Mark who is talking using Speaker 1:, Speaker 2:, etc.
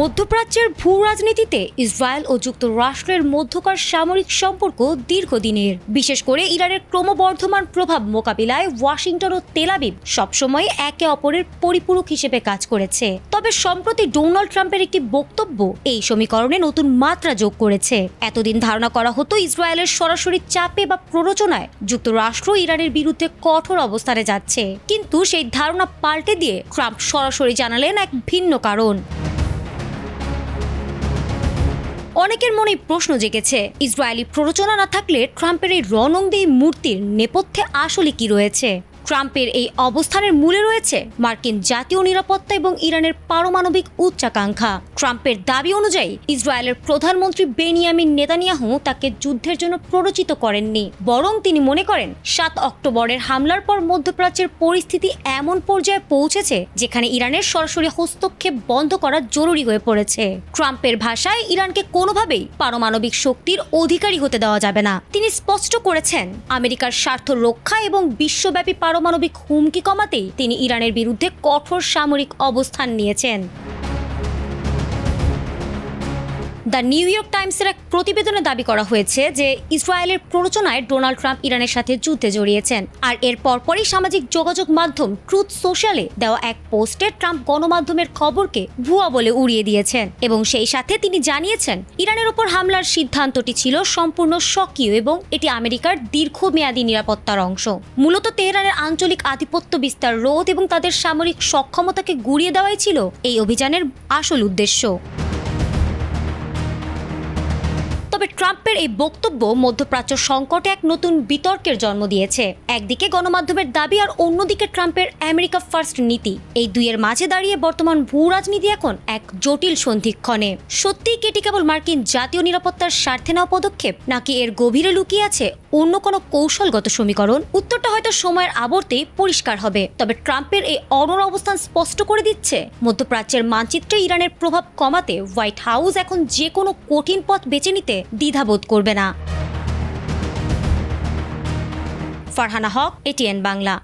Speaker 1: মধ্যপ্রাচ্যের ভূ রাজনীতিতে ইসরায়েল ও যুক্তরাষ্ট্রের মধ্যকার সামরিক সম্পর্ক দীর্ঘদিনের। বিশেষ করে ইরানের ক্রমবর্ধমান প্রভাব মোকাবিলায় ওয়াশিংটন ও তেল আবিব সবসময় একে অপরের পরিপূরক হিসেবে কাজ করেছে। তবে সম্প্রতি ডোনাল্ড ট্রাম্পের একটি বক্তব্য এই সমীকরণে নতুন মাত্রা যোগ করেছে। এতদিন ধারণা করা হতো ইসরায়েলের সরাসরি চাপে বা প্ররোচনায় যুক্তরাষ্ট্র ইরানের বিরুদ্ধে কঠোর অবস্থানে যাচ্ছে, কিন্তু সেই ধারণা পাল্টে দিয়ে ট্রাম্প সরাসরি জানালেন এক ভিন্ন কারণ। অনেকের মনে প্রশ্ন জেগেছে, ইসরায়েলি প্ররোচনা না থাকলে ট্রাম্পের এই রণংদেহী মূর্তির নেপথ্যে আসলে কি রয়েছে? ট্রাম্পের এই অবস্থানের মূলে রয়েছে মার্কিন জাতীয় নিরাপত্তা এবং ইরানের পারমাণবিক উচ্চাকাঙ্ক্ষা। ট্রাম্পের দাবি অনুযায়ী ইসরায়েলের প্রধানমন্ত্রী বেনিয়ামিন নেতানিয়াহু তাকে যুদ্ধের জন্য প্ররোচিত করেননি, বরং তিনি মনে করেন ৭ অক্টোবরের হামলার পর মধ্যপ্রাচ্যের পরিস্থিতি এমন পর্যায়ে পৌঁছেছে যেখানে ইরানের সরাসরি হস্তক্ষেপ বন্ধ করা জরুরি হয়ে পড়েছে। ট্রাম্পের ভাষায় ইরানকে কোনোভাবেই পারমাণবিক শক্তির অধিকারী হতে দেওয়া যাবে না। তিনি স্পষ্ট করেছেন, আমেরিকার স্বার্থ রক্ষা এবং বিশ্বব্যাপী পারমাণবিক হুমকি কমাতেই তিনি ইরানের বিরুদ্ধে কঠোর সামরিক অবস্থান নিয়েছেন। দ্য নিউ ইয়র্ক টাইমসের এক প্রতিবেদনে দাবি করা হয়েছে যে ইসরায়েলের প্ররোচনায় ডোনাল্ড ট্রাম্প ইরানের সাথে যুদ্ধে জড়িয়েছেন। আর এর পরপরই সামাজিক যোগাযোগ মাধ্যম ট্রুথ সোশ্যালে দেওয়া এক পোস্টে ট্রাম্প গণমাধ্যমের খবরকে ভুয়া বলে উড়িয়ে দিয়েছেন এবং সেই সাথে তিনি জানিয়েছেন ইরানের ওপর হামলার সিদ্ধান্তটি ছিল সম্পূর্ণ স্বকীয় এবং এটি আমেরিকার দীর্ঘমেয়াদী নিরাপত্তার অংশ। মূলত তেহরানের আঞ্চলিক আধিপত্য বিস্তার রোধ এবং তাদের সামরিক সক্ষমতাকে গুঁড়িয়ে দেওয়াই ছিল এই অভিযানের আসল উদ্দেশ্য। তবে ট্রাম্পের এই বক্তব্য মধ্যপ্রাচ্য সংকটে এক নতুন বিতর্কের জন্ম দিয়েছে। একদিকে গণমাধ্যমের দাবি আর অন্যদিকে ট্রাম্পের আমেরিকা ফার্স্ট নীতি। এই দুইয়ের মাঝে দাঁড়িয়ে বর্তমান ভূ রাজনীতি এখন এক জটিল সন্ধিক্ষণে। সত্যিই কি এটি কেবল মার্কিন জাতীয় নিরাপত্তার স্বার্থে নেওয়া পদক্ষেপ, নাকি এর গভীরে লুকিয়ে আছে অন্য কোনো কৌশলগত সমীকরণ? উত্তরটা হয়তো সময়ের আবর্তেই পরিষ্কার হবে। তবে ট্রাম্পের এই অনড় অবস্থান স্পষ্ট করে দিচ্ছে মধ্যপ্রাচ্যের মানচিত্রে ইরানের প্রভাব কমাতে হোয়াইট হাউস এখন যে কোনো কঠিন পথ বেছে নিতে দ্বিধাবোধ করবে না। ফারহানা হক, এটিএন বাংলা।